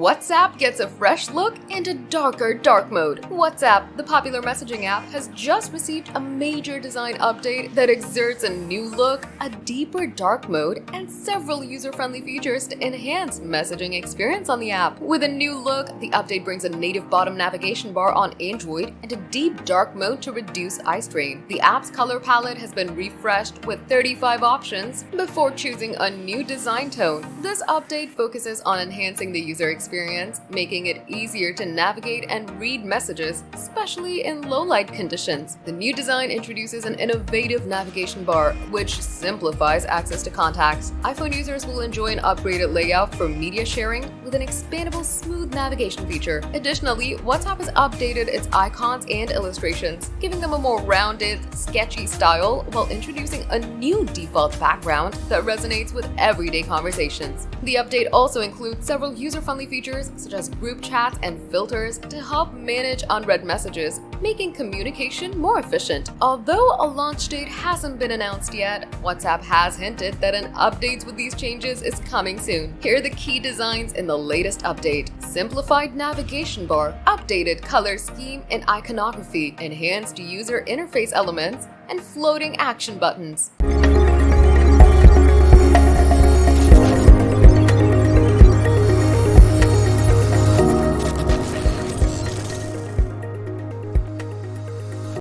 WhatsApp gets a fresh look and a darker dark mode. WhatsApp, the popular messaging app, has just received a major design update that exerts a new look, a deeper dark mode, and several user-friendly features to enhance messaging experience on the app. With a new look, the update brings a native bottom navigation bar on Android and a deep dark mode to reduce eye strain. The app's color palette has been refreshed with 35 options before choosing a new design tone. This update focuses on enhancing the user experience, making it easier to navigate and read messages, especially in low-light conditions. The new design introduces an innovative navigation bar, which simplifies access to contacts. iPhone users will enjoy an upgraded layout for media sharing with an expandable smooth navigation feature. Additionally, WhatsApp has updated its icons and illustrations, giving them a more rounded, sketchy style while introducing a new default background that resonates with everyday conversations. The update also includes several user-friendly features such as group chats and filters to help manage unread messages, making communication more efficient. Although a launch date hasn't been announced yet, WhatsApp has hinted that an update with these changes is coming soon. Here are the key designs in the latest update: simplified navigation bar, updated color scheme and iconography, enhanced user interface elements, and floating action buttons.